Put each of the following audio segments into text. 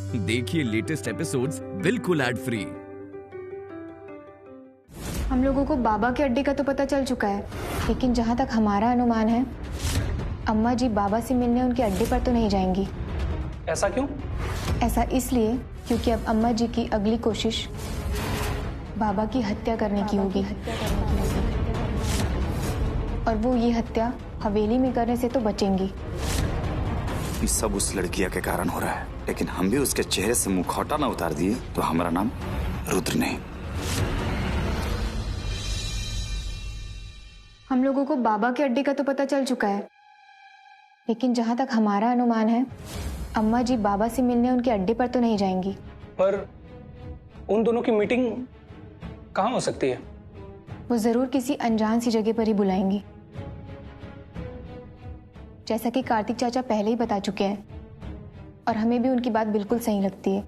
देखिए latest episodes बिल्कुल ad free. हम लोगों को बाबा के अड्डे का तो पता चल चुका है, लेकिन जहाँ तक हमारा अनुमान है, अम्मा जी बाबा से मिलने उनके अड्डे पर तो नहीं जाएंगी। ऐसा क्यों? ऐसा इसलिए क्योंकि अब अम्मा जी की अगली कोशिश बाबा की हत्या करने की होगी, और वो ये हत्या हवेली में करने से तो बचेंगी। ये सब उस लड़किया के कारण हो रहा है, लेकिन हम भी उसके चेहरे से मुखौटा ना उतार दिए तो हमारा नाम रुद्र नहीं। हम लोगों को बाबा के अड्डे का तो पता चल चुका है, लेकिन जहाँ तक हमारा अनुमान है, अम्मा जी बाबा से मिलने उनके अड्डे पर तो नहीं जाएंगी। पर उन दोनों की मीटिंग कहाँ हो सकती है? वो जरूर किसी अनजान सी जगह पर ही बुलाएंगी, जैसा कि कार्तिक चाचा पहले ही बता चुके हैं, और हमें भी उनकी बात बिल्कुल सही लगती है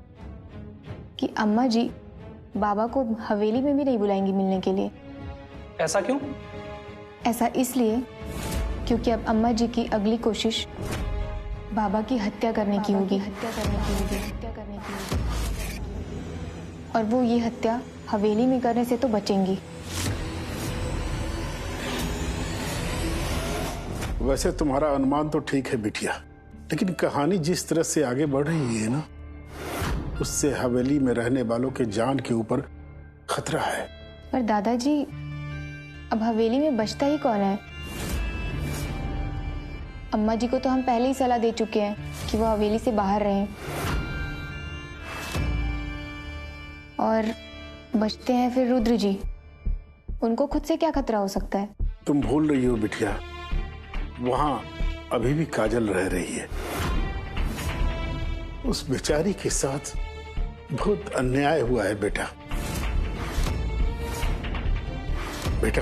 कि अम्मा जी बाबा को हवेली में भी नहीं बुलाएंगी मिलने के लिए। ऐसा क्यों? ऐसा इसलिए क्योंकि अब अम्मा जी की अगली कोशिश बाबा की हत्या करने की होगी, और वो ये हत्या हवेली में करने से तो बचेंगी। वैसे तुम्हारा अनुमान तो ठीक है बिटिया, लेकिन कहानी जिस तरह से आगे बढ़ रही है ना, उससे हवेली में रहने वालों के जान के ऊपर खतरा है। पर दादाजी, अब हवेली में बचता ही कौन है? अम्मा जी को तो हम पहले ही सलाह दे चुके हैं कि वो हवेली से बाहर रहें, और बचते हैं फिर रुद्र जी। उनको खुद से क्या खतरा हो सकता है? तुम भूल रही हो बिटिया, वहां अभी भी काजल रह रही है। उस बेचारी के साथ बहुत अन्याय हुआ है बेटा। बेटा,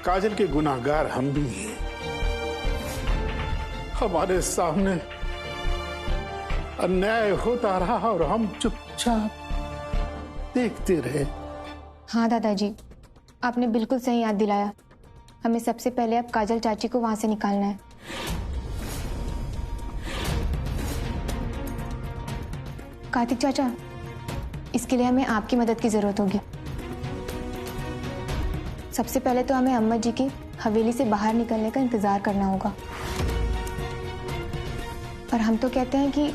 काजल के गुनाहगार हम भी हैं। हमारे सामने अन्याय होता रहा और हम चुपचाप देखते रहे। हाँ दादाजी, आपने बिल्कुल सही याद दिलाया। हमें सबसे पहले अब काजल चाची को वहां से निकालना है। कार्तिक चाचा, इसके लिए हमें आपकी मदद की जरूरत होगी। सबसे पहले तो हमें अम्मा जी की हवेली से बाहर निकलने का इंतजार करना होगा, और हम तो कहते हैं कि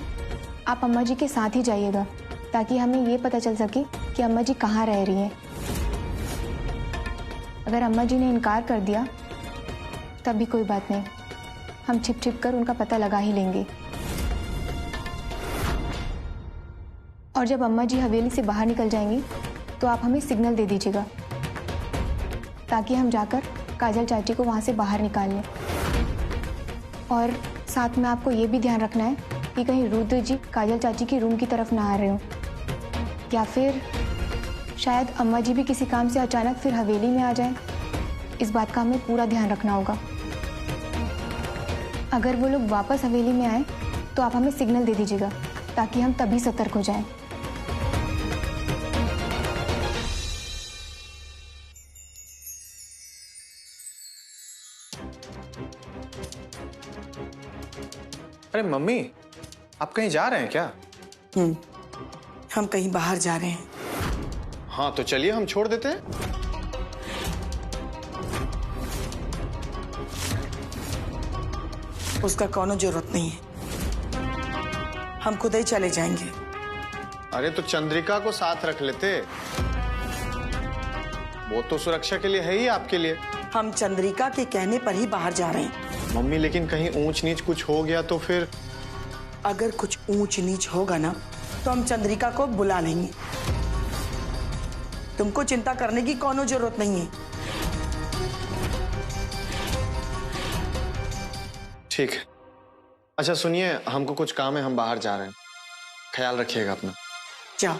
आप अम्मा जी के साथ ही जाइएगा, ताकि हमें ये पता चल सके कि अम्मा जी कहाँ रह रही हैं। अगर अम्मा जी ने इनकार कर दिया तब भी कोई बात नहीं, हम छिप छिप कर उनका पता लगा ही लेंगे। और जब अम्मा जी हवेली से बाहर निकल जाएंगी तो आप हमें सिग्नल दे दीजिएगा, ताकि हम जाकर काजल चाची को वहाँ से बाहर निकाल लें। और साथ में आपको ये भी ध्यान रखना है कि कहीं रुद्र जी काजल चाची की रूम की तरफ ना आ रहे हो, या फिर शायद अम्मा जी भी किसी काम से अचानक फिर हवेली में आ जाए। इस बात का हमें पूरा ध्यान रखना होगा। अगर वो लोग वापस हवेली में आए तो आप हमें सिग्नल दे दीजिएगा, ताकि हम तभी सतर्क हो जाएं। अरे मम्मी, आप कहीं जा रहे हैं क्या? हम कहीं बाहर जा रहे हैं। हाँ तो चलिए, हम छोड़ देते हैं। उसका कोनो जरूरत नहीं है, हम खुद ही चले जाएंगे। अरे तो चंद्रिका को साथ रख लेते, वो तो सुरक्षा के लिए है ही आपके लिए। हम चंद्रिका के कहने पर ही बाहर जा रहे हैं। मम्मी, लेकिन कहीं ऊंच नीच कुछ हो गया तो फिर? अगर कुछ ऊंच नीच होगा ना, तो हम चंद्रिका को बुला लेंगे। तुमको चिंता करने की कोनो जरूरत नहीं है। ठीक है। अच्छा सुनिए, हमको कुछ काम है, हम बाहर जा रहे हैं। ख्याल रखिएगा अपना। जाओ।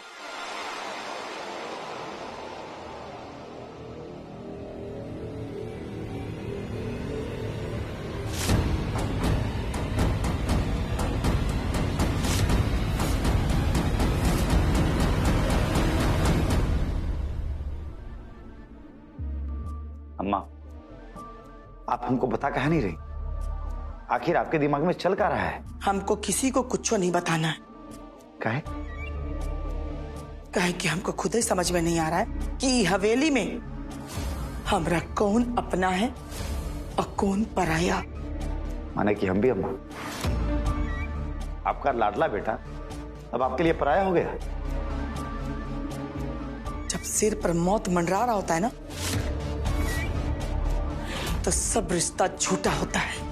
अम्मा, आप हमको बता कहा नहीं रही? आखिर आपके दिमाग में चल क्या रहा है? हमको किसी को कुछ नहीं बताना है। काहे? काहे कि हमको खुद ही समझ में नहीं आ रहा है कि हवेली में हमरा कौन अपना है और कौन पराया। माने कि हम भी अम्मा, आपका लाडला बेटा अब आपके लिए पराया हो गया। जब सिर पर मौत मंडरा रहा होता है ना, तो सब रिश्ता झूठा होता है।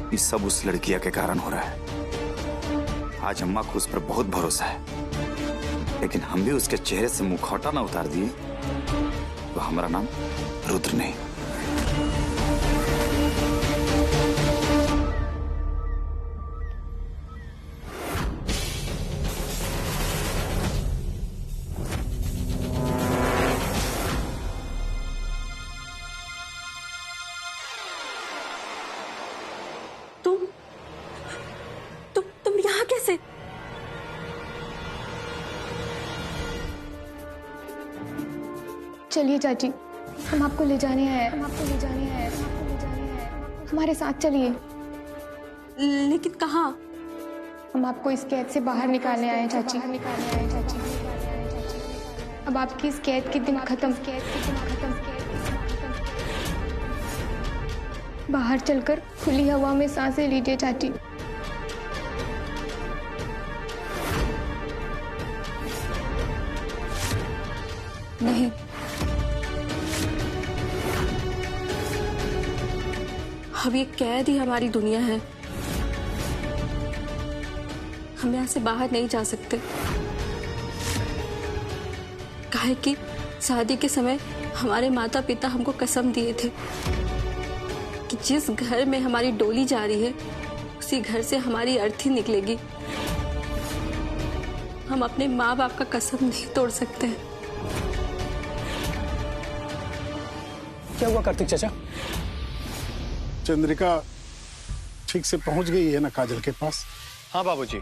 ये सब उस लड़किया के कारण हो रहा है। आज अम्मा को उस पर बहुत भरोसा है, लेकिन हम भी उसके चेहरे से मुखौटा ना उतार दिए तो हमारा नाम रुद्र नहीं। तुम यहाँ कैसे? चलिए चाची, हम आपको ले जाने आए हैं। हमारे साथ चलिए। लेकिन कहाँ? हम आपको इस कैद से बाहर निकालने आए हैं चाची। अब आपकी इस कैद के दिन खत्म। बाहर चलकर खुली हवा में सांसें लीजिए चाची। नहीं, अब ये कैद ही हमारी दुनिया है। हम यहाँ से बाहर नहीं जा सकते। काहे कि शादी के समय हमारे माता पिता हमको कसम दिए थे कि जिस घर में हमारी डोली जा रही है उसी घर से हमारी अर्थी निकलेगी। हम अपने माँ बाप का कसम नहीं तोड़ सकते हैं। क्या हुआ कार्तिक चाचा? चंद्रिका ठीक से पहुंच गई है ना काजल के पास? हाँ बाबूजी,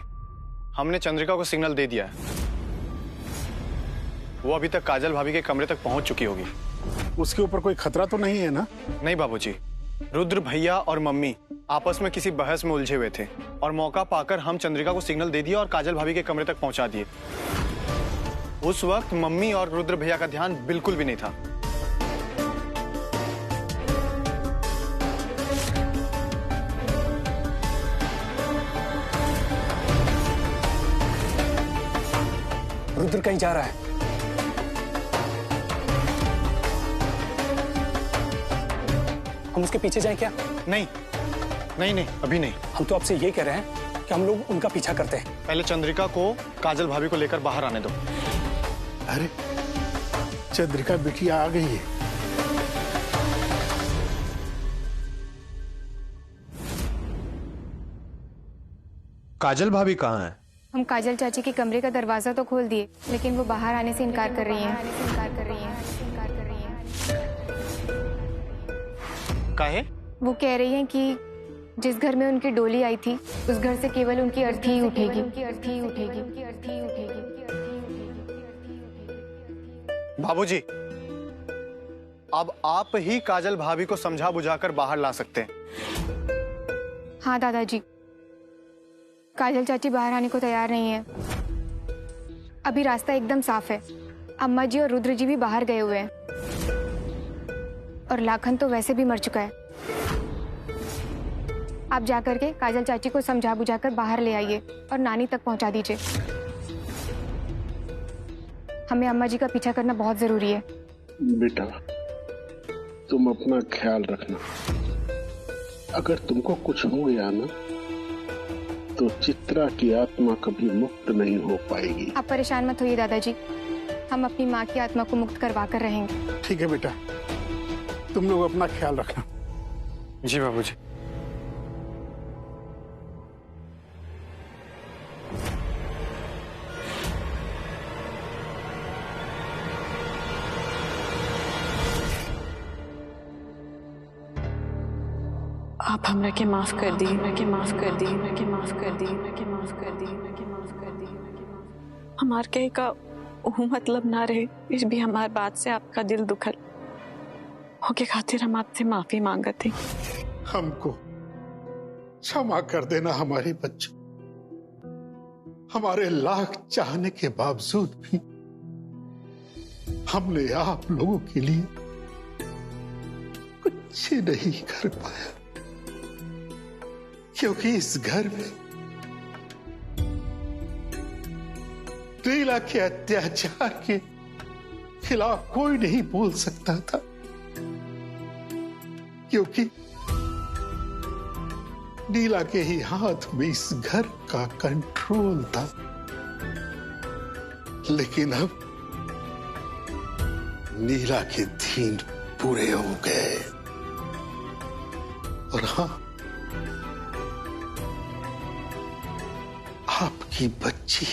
हमने चंद्रिका को सिग्नल दे दिया है। वो अभी तक काजल भाभी के कमरे तक पहुंच चुकी होगी। उसके ऊपर कोई खतरा तो नहीं है ना? नहीं बाबूजी, रुद्र भैया और मम्मी आपस में किसी बहस में उलझे हुए थे और मौका पाकर हम चंद्रिका को सिग्नल दे दिया और काजल भाभी के कमरे तक पहुंचा दिए। उस वक्त मम्मी और रुद्र भैया का ध्यान बिल्कुल भी नहीं था। रुद्र कहीं जा रहा है। हम उसके पीछे जाएं क्या? नहीं नहीं नहीं, अभी नहीं। हम तो आपसे ये कह रहे हैं कि हम लोग उनका पीछा करते हैं। पहले चंद्रिका को काजल भाभी को लेकर बाहर आने दो। अरे चंद्रिका बिटिया आ गई है। काजल भाभी कहाँ है? हम काजल चाची के कमरे का दरवाजा तो खोल दिए, लेकिन वो बाहर आने से इनकार कर रही हैं। काहे? वो कह रही हैं कि जिस घर में उनकी डोली आई थी उस घर से केवल उनकी अर्थी ही उठेगी। बाबूजी, अब आप ही काजल भाभी को समझा बुझाकर बाहर ला सकते हैं। हाँ दादाजी, काजल चाची बाहर आने को तैयार नहीं है। अभी रास्ता एकदम साफ है। अम्मा जी और रुद्र जी भी बाहर गए हुए हैं और लाखन तो वैसे भी मर चुका है। आप जाकर के काजल चाची को समझा बुझाकर बाहर ले आइए और नानी तक पहुंचा दीजिए। हमें अम्मा जी का पीछा करना बहुत जरूरी है। बेटा, तुम अपना ख्याल रखना। अगर तुमको कुछ हो गया ना तो चित्रा की आत्मा कभी मुक्त नहीं हो पाएगी। आप परेशान मत होइए दादाजी, हम अपनी माँ की आत्मा को मुक्त करवा कर रहेंगे। ठीक है बेटा, तुम लोग अपना ख्याल रखना। जी बाबूजी। आप हमरा के माफ कर दी। हमार कहे का वो मतलब ना रहे, फिर भी हमारी बात से आपका दिल दुखल होके खातिर हम आपसे माफी मांगत थे। हमको क्षमा कर देना हमारे बच्चों। हमारे लाख चाहने के बावजूद भी हमने आप लोगों के लिए कुछ नहीं कर पाया, क्योंकि इस घर में नीला के अत्याचार के खिलाफ कोई नहीं बोल सकता था, क्योंकि नीला के ही हाथ में इस घर का कंट्रोल था। लेकिन अब नीला के दिन पूरे हो गए और हाँ, आपकी बच्ची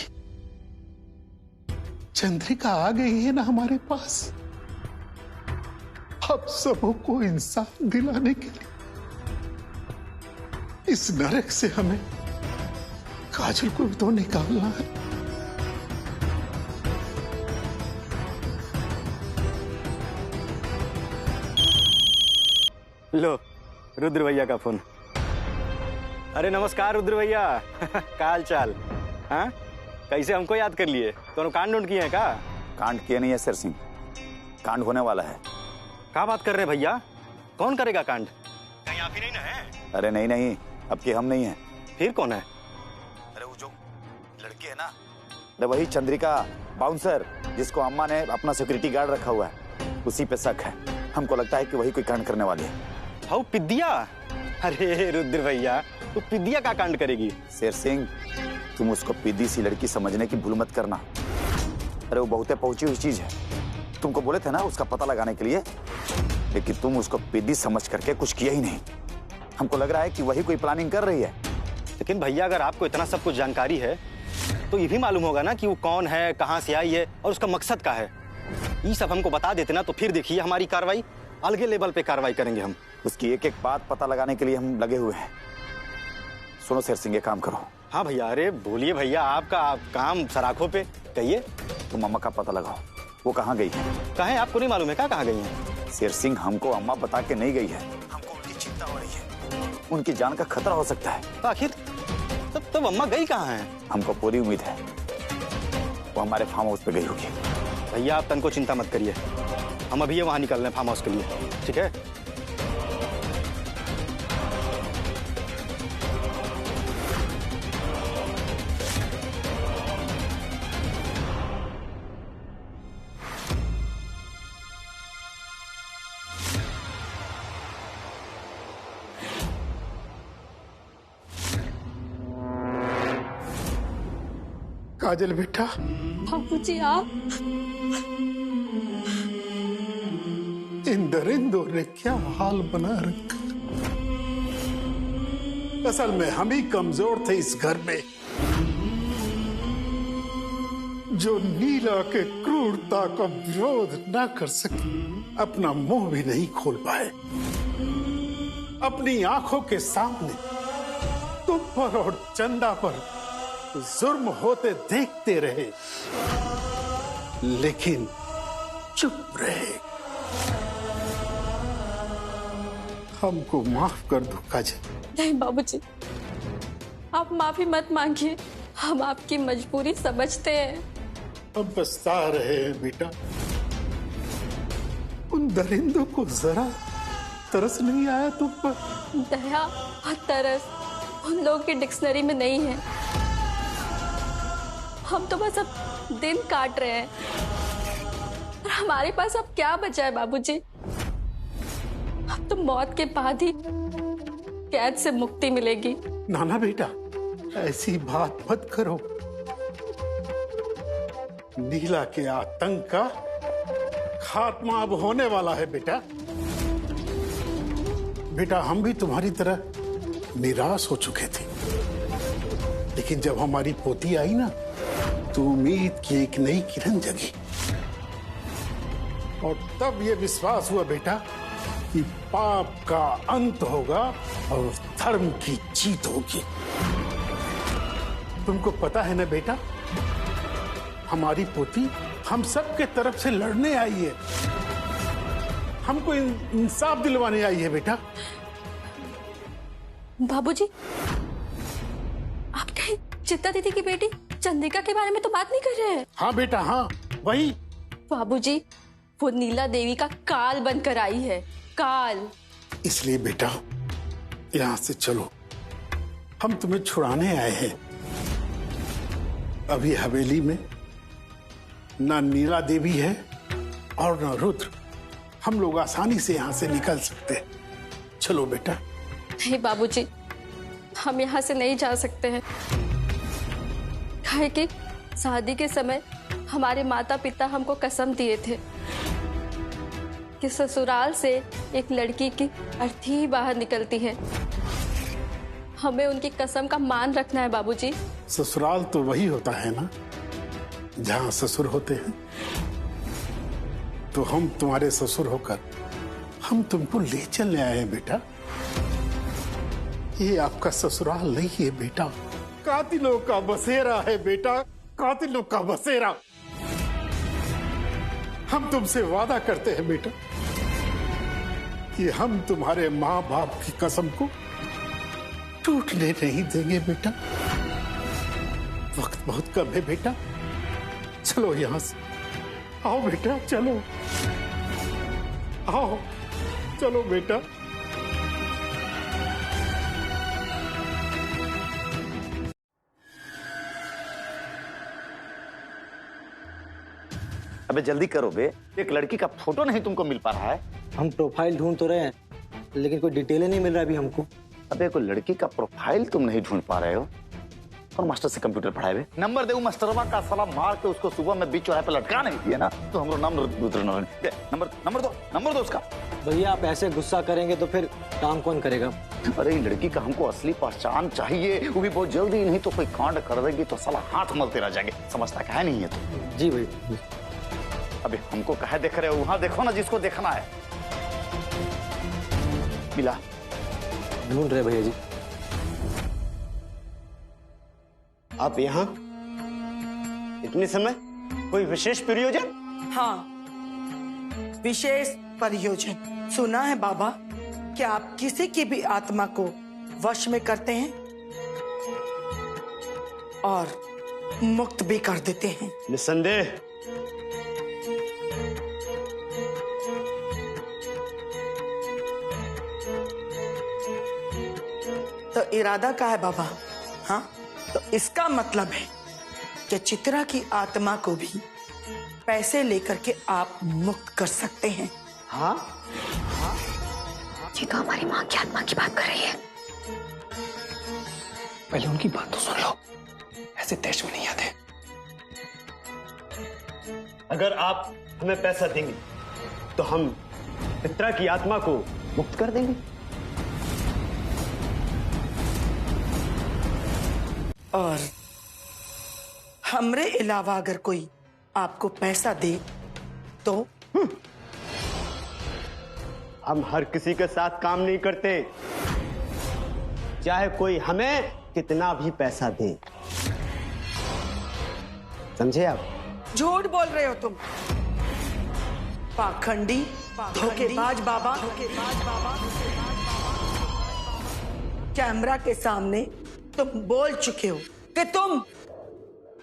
चंद्रिका आ गई है ना हमारे पास। अब सबको इंसाफ दिलाने के लिए इस नरक से हमें काजल को तो निकालना है। लो, रुद्र भैया का फोन। अरे नमस्कार रुद्र भैया। का हाल चाल? हाँ, कैसे हमको याद कर लिए? तो कांड ढूंढ किए हैं का? कांड किए नहीं है शेर सिंह, कांड होने वाला है। क्या बात कर रहे भैया? कौन करेगा कांड? कहीं आप ही नहीं ना है? अरे नहीं नहीं, अब की हम नहीं है। फिर कौन है? अरे वो जो लड़की है ना, अरे वही चंद्रिका बाउंसर, जिसको अम्मा ने अपना सिक्योरिटी गार्ड रखा हुआ है, उसी पे शक है। हमको लगता है कि वही कोई कांड करने वाली है। हाउ पिद्दिया? अरे रुद्र भैया, तो पिद्दिया का कांड करेगी? शेर सिंह, तुम उसको पिद्दी सी लड़की समझने की भूल मत करना। अरे वो बहुते पहुंची हुई चीज है। तुमको बोले थे ना उसका पता लगाने के लिए, लेकिन तुम उसको पिद्दी समझ करके कुछ किया ही नहीं। हमको लग रहा है कि वही कोई प्लानिंग कर रही है। लेकिन भैया, अगर आपको इतना सब कुछ जानकारी है तो ये भी मालूम होगा ना कि वो कौन है, कहाँ से आई है और उसका मकसद क्या है। ये सब हमको बता देते ना, तो फिर देखिए हमारी कार्रवाई अलगे लेवल पे कार्रवाई करेंगे हम। उसकी एक एक बात पता लगाने के लिए हम लगे हुए हैं। सुनो शेर सिंह, काम करो। हाँ भैया। अरे बोलिए भैया, आपका काम सराखों पे, कहिए। तुम अम्मा का पता लगाओ, वो कहाँ गई है? कहाँ? आपको नहीं मालूम है क्या कहाँ गई है? शेर सिंह, हमको अम्मा बता के नहीं गई है। हमको उनकी चिंता हो रही है, उनकी जान का खतरा हो सकता है। तो आखिर तब अम्मा गई कहाँ है? हमको पूरी उम्मीद है वो हमारे फार्म हाउस पे गई होगी। भैया आप तन को चिंता मत करिए, हम अभी वहां निकल रहे हैं फार्म हाउस के लिए, ठीक है? काजल बेटा। बाबूजी आप? इन दरिंदों ने क्या हाल बना रखा। असल में हम ही कमजोर थे इस घर में, जो नीला के क्रूरता का विरोध न कर सके, अपना मुंह भी नहीं खोल पाए। अपनी आंखों के सामने तुम पर और चंदा पर जुर्म होते देखते रहे, लेकिन चुप रहे। हमको माफ कर दो काजल। नहीं बाबूजी, आप माफी मत मांगिए, हम आपकी मजबूरी समझते हैं। हम पछता रहे हैं बेटा। उन दरिंदों को जरा तरस नहीं आया तुम पर? दया और तरस उन लोगों की डिक्शनरी में नहीं है। हम तो बस अब दिन काट रहे हैं और हमारे पास अब क्या बचा है बाबूजी? अब तो मौत के बाद ही कैद से मुक्ति मिलेगी। नाना बेटा, ऐसी बात मत करो। नीला के आतंक का खात्मा अब होने वाला है बेटा। बेटा, हम भी तुम्हारी तरह निराश हो चुके थे, लेकिन जब हमारी पोती आई ना, तो उम्मीद की एक नई किरण जगी और तब ये विश्वास हुआ बेटा कि पाप का अंत होगा और धर्म की जीत होगी। तुमको पता है ना बेटा, हमारी पोती हम सब के तरफ से लड़ने आई है, हमको इंसाफ दिलवाने आई है बेटा। बाबूजी, आप कहीं चित्ता दीदी की बेटी चंद्रिका के बारे में तो बात नहीं कर रहे हैं? हाँ बेटा, हाँ वही। बाबूजी, वो नीला देवी का काल बनकर आई है, काल। इसलिए बेटा यहाँ से चलो, हम तुम्हें छुड़ाने आए हैं। अभी हवेली में ना नीला देवी है और ना रुद्र, हम लोग आसानी से यहाँ से निकल सकते हैं। चलो बेटा। नहीं बाबूजी, हम यहाँ से नहीं जा सकते हैं। काहे कि शादी के समय हमारे माता पिता हमको कसम दिए थे कि ससुराल से एक लड़की की अर्थी ही बाहर निकलती है। हमें उनकी कसम का मान रखना है बाबूजी। ससुराल तो वही होता है ना जहाँ ससुर होते हैं। तो हम तुम्हारे ससुर होकर हम तुमको ले चलने आए हैं बेटा। ये आपका ससुराल नहीं है बेटा, कातिलों का बसेरा है बेटा, कातिलों का बसेरा। हम तुमसे वादा करते हैं बेटा कि हम तुम्हारे माँ बाप की कसम को टूटने नहीं देंगे बेटा। वक्त बहुत कम है बेटा, चलो यहां से। आओ बेटा, चलो, आओ, चलो बेटा। अबे जल्दी करो बे, एक लड़की का फोटो नहीं तुमको मिल पा रहा है। हम प्रोफाइल ढूंढ तो रहे हैं, लेकिन कोई डिटेल नहीं मिल रहा अभी हमको। अबे कोई लड़की का प्रोफाइल तुम नहीं ढूंढ पा रहे हो और मास्टर से कंप्यूटर पढ़ाए बे। नंबर दे मास्टरवा का साला मार के उसको सुबह में बीच चौराहे पे लटका नहीं दिया ना तो हमरो नंबर दो उसका। भैया आप ऐसे गुस्सा करेंगे तो फिर काम कौन करेगा? अरे लड़की का हमको असली पहचान चाहिए, वो भी बहुत जल्दी, नहीं तो कोई कांड कर देगी तो साला हाथ मलते रह जाएंगे। समझता क्या है नहीं है तो? जी भैया। अबे हमको कहे देख रहे हो, वहां देखो ना जिसको देखना है। मिला? ढूंढ रहे भैया जी। आप यहाँ इतने समय, कोई विशेष प्रयोजन? हाँ, विशेष प्रयोजन। सुना है बाबा कि आप किसी की भी आत्मा को वश में करते हैं और मुक्त भी कर देते हैं। निस्संदेह। तो इरादा का है बाबा? हाँ, तो इसका मतलब है कि चित्रा की आत्मा को भी पैसे लेकर के आप मुक्त कर सकते हैं। हाँ? ये तो हमारी माँ की आत्मा की बात कर रही है। पहले उनकी बात तो सुन लो, ऐसे देश में नहीं आते। अगर आप हमें पैसा देंगे तो हम चित्रा की आत्मा को मुक्त कर देंगे। और हमरे अलावा अगर कोई आपको पैसा दे तो? हम हर किसी के साथ काम नहीं करते, चाहे कोई हमें कितना भी पैसा दे। समझे आप? झूठ बोल रहे हो तुम, पाखंडी, धोखेबाज बाबा। कैमरा के सामने तुम बोल चुके हो कि तुम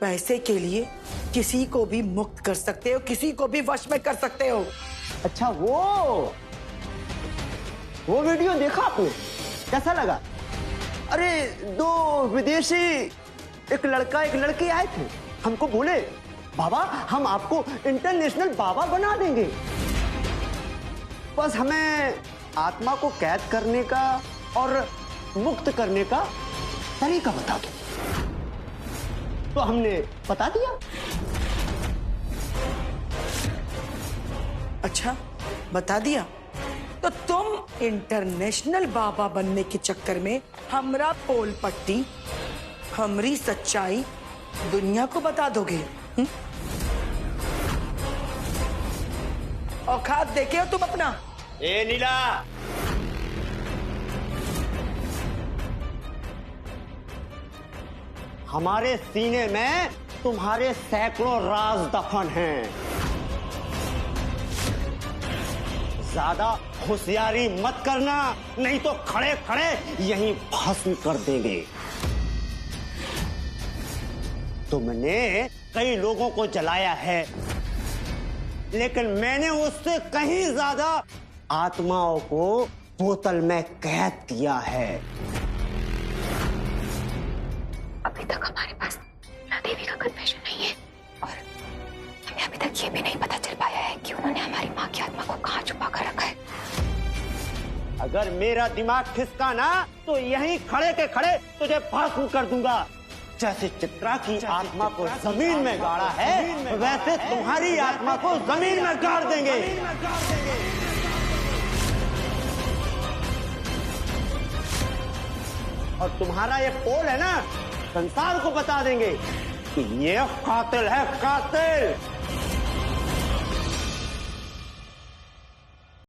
पैसे के लिए किसी को भी मुक्त कर सकते हो, किसी को भी वश में कर सकते हो। अच्छा, वो वीडियो देखा आपने? कैसा लगा? अरे दो विदेशी, एक लड़का एक लड़की आए थे, हमको बोले बाबा हम आपको इंटरनेशनल बाबा बना देंगे, बस हमें आत्मा को कैद करने का और मुक्त करने का तरीका बता दो। तो हमने बता दिया। अच्छा, बता दिया? तो तुम इंटरनेशनल बाबा बनने के चक्कर में हमरा पोल पट्टी, हमरी सच्चाई दुनिया को बता दोगे? औकात देखे हो तुम अपना? ए नीला, हमारे सीने में तुम्हारे सैकड़ों राज दफन हैं। ज्यादा होशियारी मत करना, नहीं तो खड़े खड़े यहीं भस्म कर देंगे। तुमने कई लोगों को जलाया है, लेकिन मैंने उससे कहीं ज्यादा आत्माओं को बोतल में कैद किया है। अभी तक हमारे पास देवी का कन्फेशन नहीं है और हमें अभी तक ये भी नहीं पता चल पाया है कि उन्होंने हमारी माँ की आत्मा को कहाँ छुपा कर रखा है। अगर मेरा दिमाग खिसका ना तो यहीं खड़े के खड़े तुझे भस्म कर दूंगा। जैसे चित्रा की आत्मा को जमीन में गाड़ा है, वैसे तुम्हारी आत्मा को जमीन में गाड़ देंगे। और तुम्हारा ये पोल है ना, संसार को बता देंगे कि ये कातिल है, कातिल।